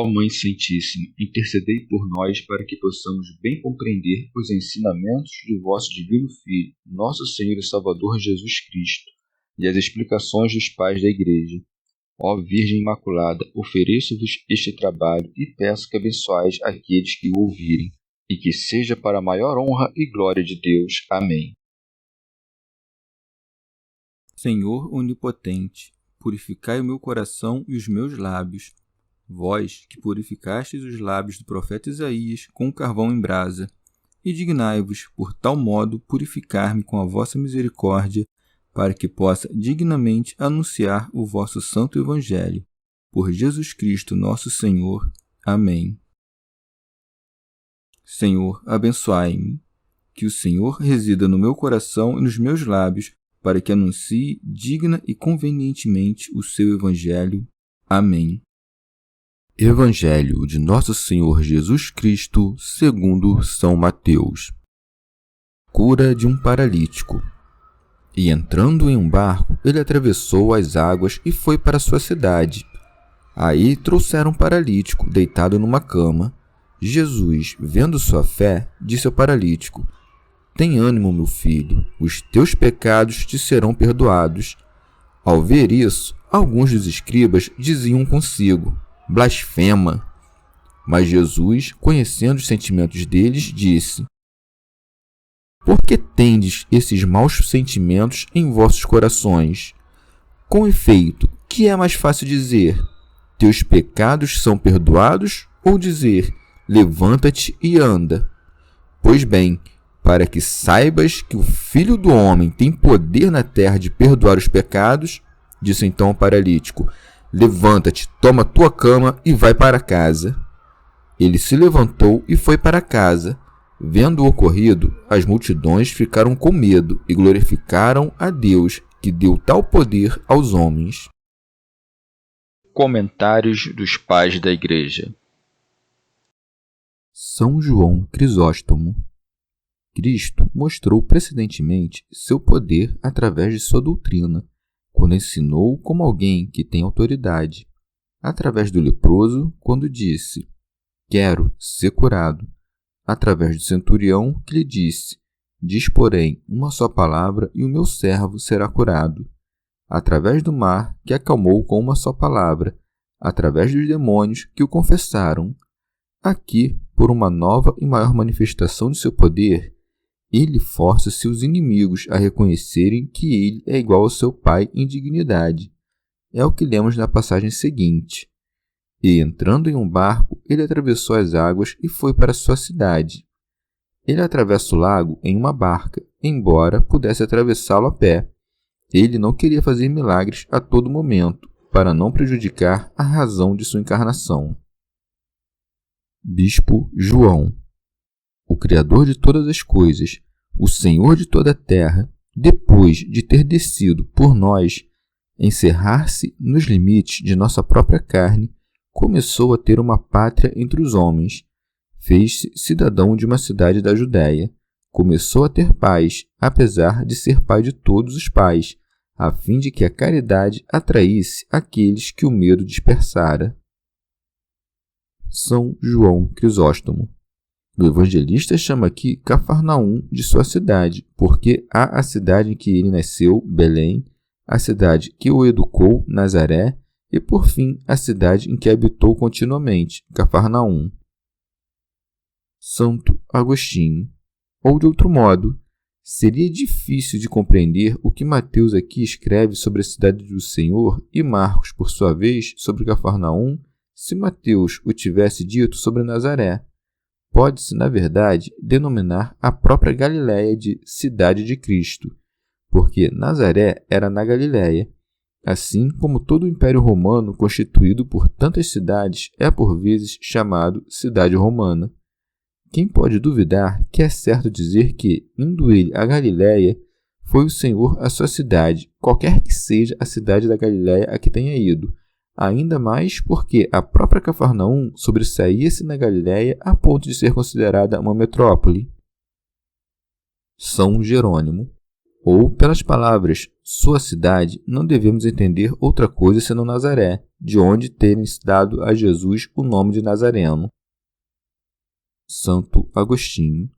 Ó Mãe Santíssima, intercedei por nós para que possamos bem compreender os ensinamentos de vosso Divino Filho, nosso Senhor e Salvador Jesus Cristo, e as explicações dos pais da Igreja. Ó Virgem Imaculada, ofereço-vos este trabalho e peço que abençoeis aqueles que o ouvirem, e que seja para a maior honra e glória de Deus. Amém. Senhor onipotente, purificai o meu coração e os meus lábios. Vós, que purificastes os lábios do profeta Isaías com o carvão em brasa, e dignai-vos, por tal modo, purificar-me com a vossa misericórdia, para que possa dignamente anunciar o vosso santo Evangelho. Por Jesus Cristo, nosso Senhor. Amém. Senhor, abençoai-me. Que o Senhor resida no meu coração e nos meus lábios, para que anuncie digna e convenientemente o seu Evangelho. Amém. Evangelho de Nosso Senhor Jesus Cristo, segundo São Mateus. Cura de um paralítico. E entrando em um barco, ele atravessou as águas e foi para sua cidade. Aí trouxeram um paralítico, deitado numa cama. Jesus, vendo sua fé, disse ao paralítico: Tem ânimo, meu filho, os teus pecados te serão perdoados. Ao ver isso, alguns dos escribas diziam consigo: Blasfema! Mas Jesus, conhecendo os sentimentos deles, disse: Por que tendes esses maus sentimentos em vossos corações? Com efeito, que é mais fácil dizer: Teus pecados são perdoados, ou dizer: Levanta-te e anda? Pois bem, para que saibas que o Filho do Homem tem poder na terra de perdoar os pecados, disse então ao paralítico: Levanta-te, toma tua cama e vai para casa. Ele se levantou e foi para casa. Vendo o ocorrido, as multidões ficaram com medo e glorificaram a Deus, que deu tal poder aos homens. Comentários dos Pais da Igreja. São João Crisóstomo. Cristo mostrou precedentemente seu poder através de sua doutrina, quando ensinou como alguém que tem autoridade, através do leproso, quando disse: Quero ser curado, através do centurião, que lhe disse: Diz, porém, uma só palavra e o meu servo será curado, através do mar, que acalmou com uma só palavra, através dos demônios que o confessaram. Aqui, por uma nova e maior manifestação de seu poder, ele força seus inimigos a reconhecerem que ele é igual ao seu Pai em dignidade. É o que lemos na passagem seguinte. E, entrando em um barco, ele atravessou as águas e foi para sua cidade. Ele atravessa o lago em uma barca, embora pudesse atravessá-lo a pé. Ele não queria fazer milagres a todo momento, para não prejudicar a razão de sua encarnação. Bispo João. O Criador de todas as coisas, o Senhor de toda a terra, depois de ter descido por nós, encerrar-se nos limites de nossa própria carne, começou a ter uma pátria entre os homens, fez-se cidadão de uma cidade da Judéia, começou a ter paz, apesar de ser pai de todos os pais, a fim de que a caridade atraísse aqueles que o medo dispersara. São João Crisóstomo. O evangelista chama aqui Cafarnaum de sua cidade, porque há a cidade em que ele nasceu, Belém, a cidade que o educou, Nazaré, e, por fim, a cidade em que habitou continuamente, Cafarnaum. Santo Agostinho. Ou, de outro modo, seria difícil de compreender o que Mateus aqui escreve sobre a cidade do Senhor e Marcos, por sua vez, sobre Cafarnaum, se Mateus o tivesse dito sobre Nazaré. Pode-se, na verdade, denominar a própria Galiléia de Cidade de Cristo, porque Nazaré era na Galiléia, assim como todo o Império Romano constituído por tantas cidades é por vezes chamado Cidade Romana. Quem pode duvidar que é certo dizer que, indo ele à Galiléia, foi o Senhor à sua cidade, qualquer que seja a cidade da Galiléia a que tenha ido, ainda mais porque a própria Cafarnaum sobressaía-se na Galiléia a ponto de ser considerada uma metrópole. São Jerônimo. Ou, pelas palavras sua cidade, não devemos entender outra coisa senão Nazaré, de onde terem dado a Jesus o nome de Nazareno. Santo Agostinho.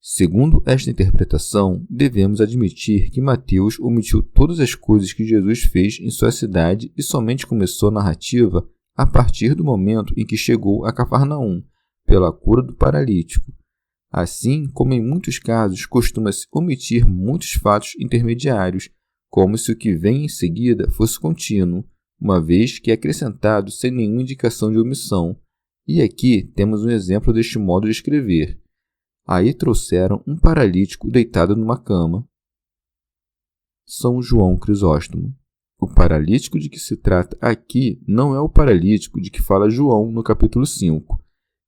Segundo esta interpretação, devemos admitir que Mateus omitiu todas as coisas que Jesus fez em sua cidade e somente começou a narrativa a partir do momento em que chegou a Cafarnaum, pela cura do paralítico. Assim como em muitos casos costuma-se omitir muitos fatos intermediários, como se o que vem em seguida fosse contínuo, uma vez que é acrescentado sem nenhuma indicação de omissão. E aqui temos um exemplo deste modo de escrever. Aí trouxeram um paralítico deitado numa cama. São João Crisóstomo. O paralítico de que se trata aqui não é o paralítico de que fala João no capítulo 5.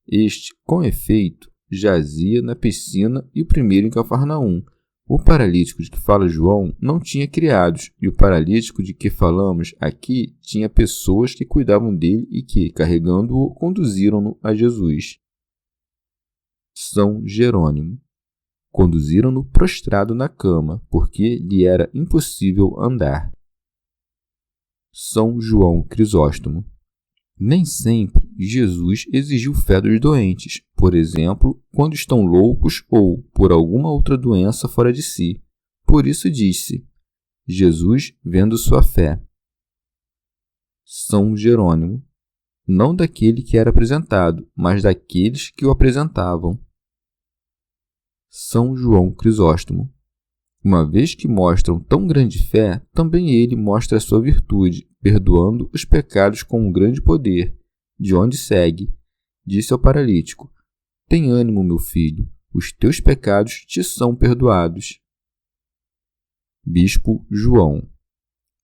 Este, com efeito, jazia na piscina e o primeiro em Cafarnaum. O paralítico de que fala João não tinha criados, e o paralítico de que falamos aqui tinha pessoas que cuidavam dele e que, carregando-o, conduziram-no a Jesus. São Jerônimo. Conduziram-no prostrado na cama, porque lhe era impossível andar. São João Crisóstomo. Nem sempre Jesus exigiu fé dos doentes, por exemplo, quando estão loucos ou por alguma outra doença fora de si. Por isso disse: Jesus vendo sua fé. São Jerônimo. Não daquele que era apresentado, mas daqueles que o apresentavam. São João Crisóstomo. Uma vez que mostram tão grande fé, também ele mostra a sua virtude, perdoando os pecados com um grande poder, de onde segue. Disse ao paralítico: tem ânimo, meu filho, os teus pecados te são perdoados. Bispo João.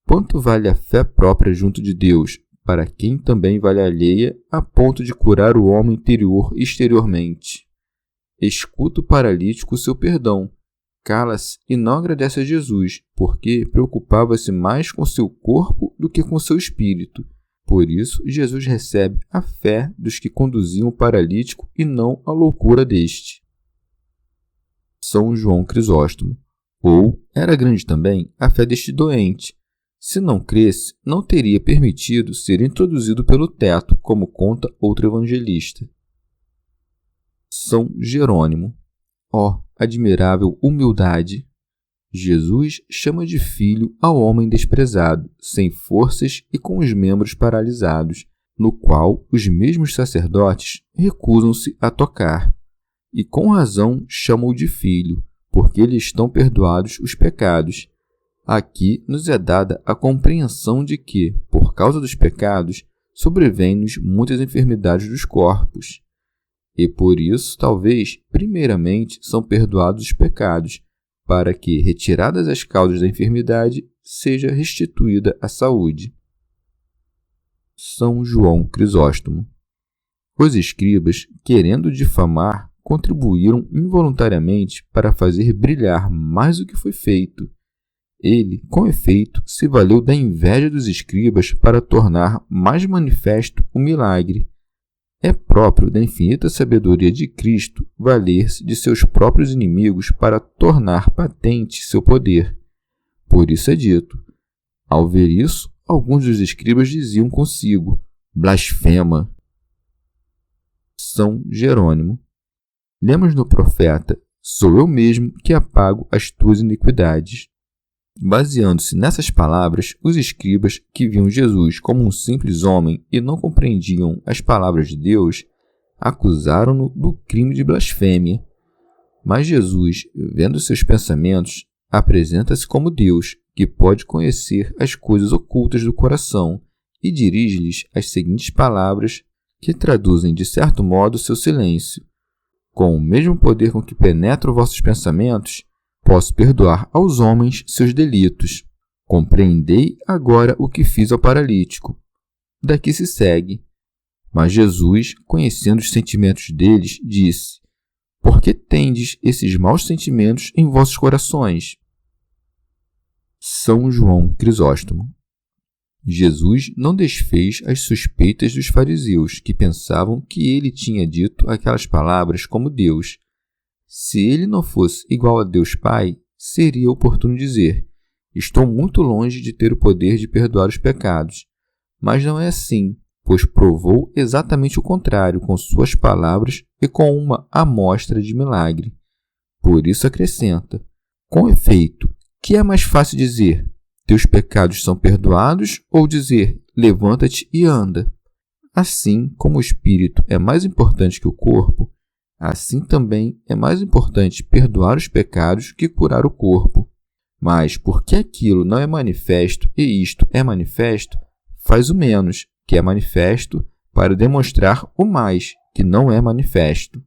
Quanto vale a fé própria junto de Deus, para quem também vale a alheia, a ponto de curar o homem interior e exteriormente? Escuta o paralítico o seu perdão, cala-se e não agradece a Jesus, porque preocupava-se mais com seu corpo do que com seu espírito. Por isso, Jesus recebe a fé dos que conduziam o paralítico e não a loucura deste. São João Crisóstomo. Ou era grande também a fé deste doente. Se não cresce, não teria permitido ser introduzido pelo teto, como conta outro evangelista. São Jerônimo. Ó, admirável humildade! Jesus chama de filho ao homem desprezado, sem forças e com os membros paralisados, no qual os mesmos sacerdotes recusam-se a tocar. E com razão chamam-o de filho, porque lhe estão perdoados os pecados. Aqui nos é dada a compreensão de que, por causa dos pecados, sobrevêm-nos muitas enfermidades dos corpos. E por isso, talvez, primeiramente, são perdoados os pecados, para que, retiradas as causas da enfermidade, seja restituída a saúde. São João Crisóstomo. Os escribas, querendo difamar, contribuíram involuntariamente para fazer brilhar mais o que foi feito. Ele, com efeito, se valeu da inveja dos escribas para tornar mais manifesto o milagre. É próprio da infinita sabedoria de Cristo valer-se de seus próprios inimigos para tornar patente seu poder. Por isso é dito. Ao ver isso, alguns dos escribas diziam consigo: blasfema. São Jerônimo. Lemos no profeta: sou eu mesmo que apago as tuas iniquidades. Baseando-se nessas palavras, os escribas, que viam Jesus como um simples homem e não compreendiam as palavras de Deus, acusaram-no do crime de blasfêmia. Mas Jesus, vendo seus pensamentos, apresenta-se como Deus, que pode conhecer as coisas ocultas do coração, e dirige-lhes as seguintes palavras, que traduzem de certo modo seu silêncio: com o mesmo poder com que penetro vossos pensamentos, posso perdoar aos homens seus delitos. Compreendei agora o que fiz ao paralítico. Daqui se segue. Mas Jesus, conhecendo os sentimentos deles, disse: por que tendes esses maus sentimentos em vossos corações? São João Crisóstomo. Jesus não desfez as suspeitas dos fariseus, que pensavam que ele tinha dito aquelas palavras como Deus. Se ele não fosse igual a Deus Pai, seria oportuno dizer: estou muito longe de ter o poder de perdoar os pecados. Mas não é assim, pois provou exatamente o contrário com suas palavras e com uma amostra de milagre. Por isso acrescenta: com efeito, que é mais fácil dizer: teus pecados são perdoados, ou dizer: levanta-te e anda? Assim como o espírito é mais importante que o corpo, assim também é mais importante perdoar os pecados que curar o corpo. Mas porque aquilo não é manifesto e isto é manifesto, faz o menos, que é manifesto, para demonstrar o mais, que não é manifesto.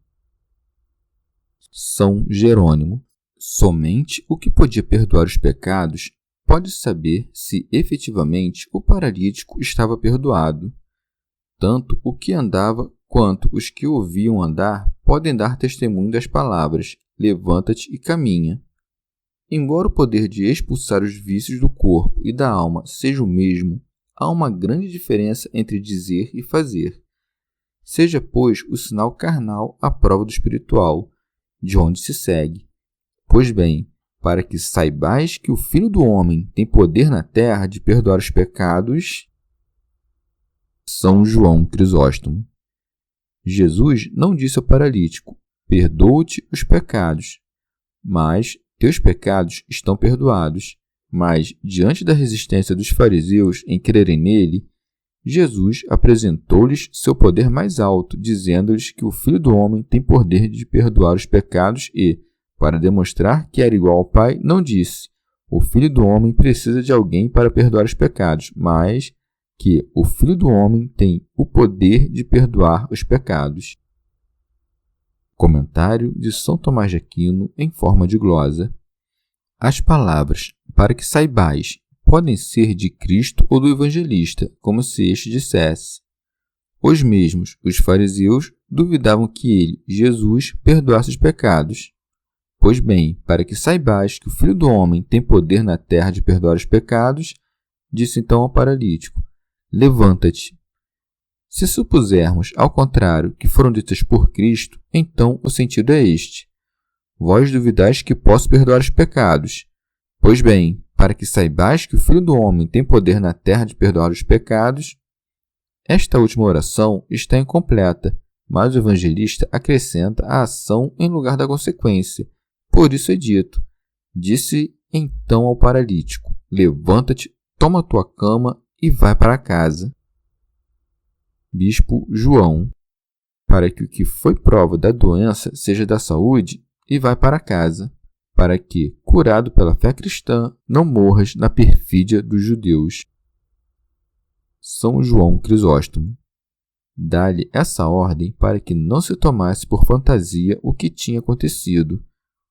São Jerônimo. Somente o que podia perdoar os pecados pode saber se efetivamente o paralítico estava perdoado. Tanto o que andava quanto os que o ouviam andar podem dar testemunho das palavras: levanta-te e caminha. Embora o poder de expulsar os vícios do corpo e da alma seja o mesmo, há uma grande diferença entre dizer e fazer. Seja, pois, o sinal carnal a prova do espiritual, de onde se segue. Pois bem, para que saibais que o Filho do Homem tem poder na terra de perdoar os pecados. São João Crisóstomo. Jesus não disse ao paralítico: perdoa-te os pecados, mas teus pecados estão perdoados. Mas, diante da resistência dos fariseus em crerem nele, Jesus apresentou-lhes seu poder mais alto, dizendo-lhes que o Filho do Homem tem poder de perdoar os pecados e, para demonstrar que era igual ao Pai, não disse: o Filho do Homem precisa de alguém para perdoar os pecados, mas que o Filho do Homem tem o poder de perdoar os pecados. Comentário de São Tomás de Aquino em forma de glosa. As palavras para que saibais podem ser de Cristo ou do evangelista, como se este dissesse. Os mesmos, os fariseus, duvidavam que ele, Jesus, perdoasse os pecados. Pois bem, para que saibais que o Filho do Homem tem poder na terra de perdoar os pecados, disse então ao paralítico: levanta-te. Se supusermos, ao contrário, que foram ditas por Cristo, então o sentido é este: vós duvidais que posso perdoar os pecados. Pois bem, para que saibais que o Filho do Homem tem poder na terra de perdoar os pecados. Esta última oração está incompleta, mas o evangelista acrescenta a ação em lugar da consequência. Por isso é dito: disse então ao paralítico: levanta-te, toma tua cama e vai para casa. Bispo João. Para que o que foi prova da doença seja da saúde, e vai para casa, para que, curado pela fé cristã, não morras na perfídia dos judeus. São João Crisóstomo. Dá-lhe essa ordem para que não se tomasse por fantasia o que tinha acontecido.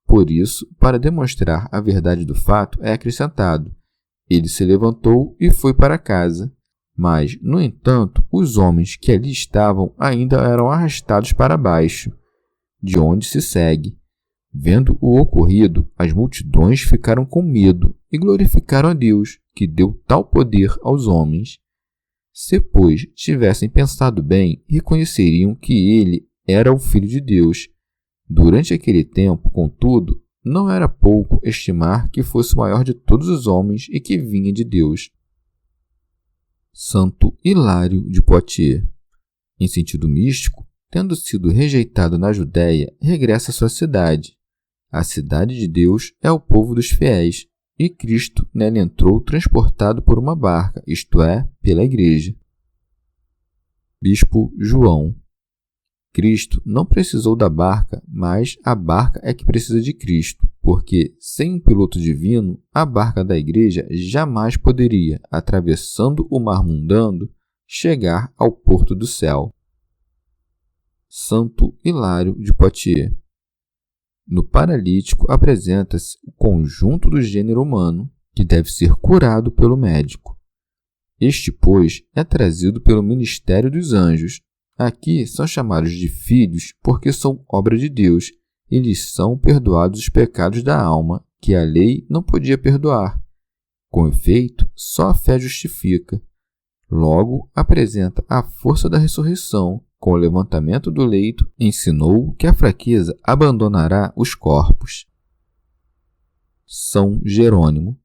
Por isso, para demonstrar a verdade do fato, é acrescentado: ele se levantou e foi para casa. Mas, no entanto, os homens que ali estavam ainda eram arrastados para baixo, de onde se segue. Vendo o ocorrido, as multidões ficaram com medo e glorificaram a Deus, que deu tal poder aos homens. Se, pois, tivessem pensado bem, reconheceriam que ele era o Filho de Deus. Durante aquele tempo, contudo, não era pouco estimar que fosse o maior de todos os homens e que vinha de Deus. Santo Hilário de Poitiers. Em sentido místico, tendo sido rejeitado na Judéia, regressa à sua cidade. A cidade de Deus é o povo dos fiéis, e Cristo nela entrou transportado por uma barca, isto é, pela Igreja. Bispo João. Cristo não precisou da barca, mas a barca é que precisa de Cristo, porque, sem um piloto divino, a barca da Igreja jamais poderia, atravessando o mar mundano, chegar ao porto do céu. Santo Hilário de Poitiers. No paralítico apresenta-se o conjunto do gênero humano, que deve ser curado pelo médico. Este, pois, é trazido pelo ministério dos anjos. Aqui são chamados de filhos porque são obra de Deus, e lhes são perdoados os pecados da alma, que a lei não podia perdoar. Com efeito, só a fé justifica. Logo, apresenta a força da ressurreição. Com o levantamento do leito, ensinou que a fraqueza abandonará os corpos. São Jerônimo.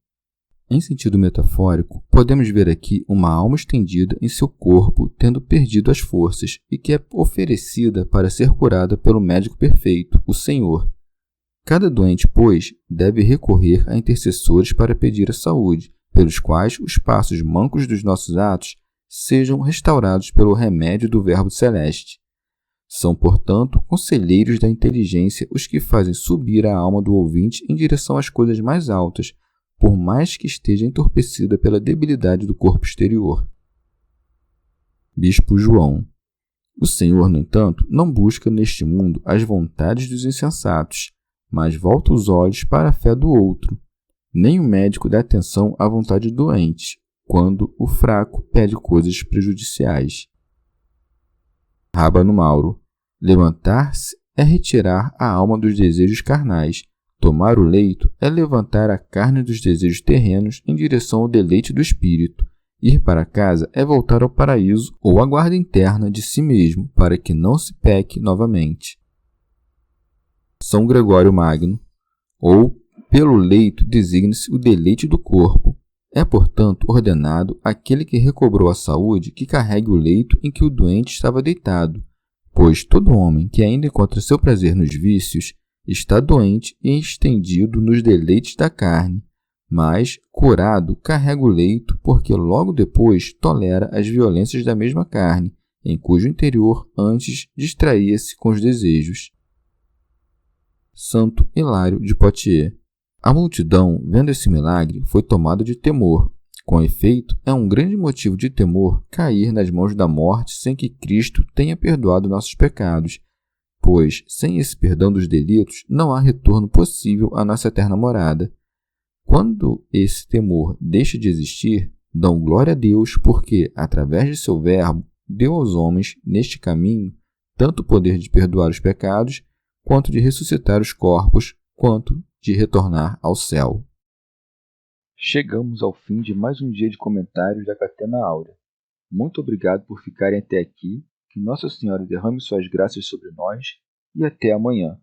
Em sentido metafórico, podemos ver aqui uma alma estendida em seu corpo, tendo perdido as forças, e que é oferecida para ser curada pelo médico perfeito, o Senhor. Cada doente, pois, deve recorrer a intercessores para pedir a saúde, pelos quais os passos mancos dos nossos atos sejam restaurados pelo remédio do Verbo Celeste. São, portanto, conselheiros da inteligência os que fazem subir a alma do ouvinte em direção às coisas mais altas, por mais que esteja entorpecida pela debilidade do corpo exterior. Bispo João. O Senhor, no entanto, não busca neste mundo as vontades dos insensatos, mas volta os olhos para a fé do outro. Nem o médico dá atenção à vontade do doente, quando o fraco pede coisas prejudiciais. Rábano Mauro. Levantar-se é retirar a alma dos desejos carnais. Tomar o leito é levantar a carne dos desejos terrenos em direção ao deleite do espírito. Ir para casa é voltar ao paraíso ou à guarda interna de si mesmo, para que não se peque novamente. São Gregório Magno. Ou, pelo leito, designa-se o deleite do corpo. É, portanto, ordenado àquele que recobrou a saúde que carregue o leito em que o doente estava deitado, pois todo homem que ainda encontra seu prazer nos vícios está doente e estendido nos deleites da carne, mas, curado, carrega o leito porque logo depois tolera as violências da mesma carne, em cujo interior antes distraía-se com os desejos. Santo Hilário de Poitiers. A multidão, vendo esse milagre, foi tomada de temor. Com efeito, é um grande motivo de temor cair nas mãos da morte sem que Cristo tenha perdoado nossos pecados, pois, sem esse perdão dos delitos, não há retorno possível à nossa eterna morada. Quando esse temor deixa de existir, dão glória a Deus porque, através de seu verbo, deu aos homens, neste caminho, tanto o poder de perdoar os pecados, quanto de ressuscitar os corpos, quanto de retornar ao céu. Chegamos ao fim de mais um dia de comentários da Catena Áurea. Muito obrigado por ficarem até aqui, que Nossa Senhora derrame suas graças sobre nós e até amanhã.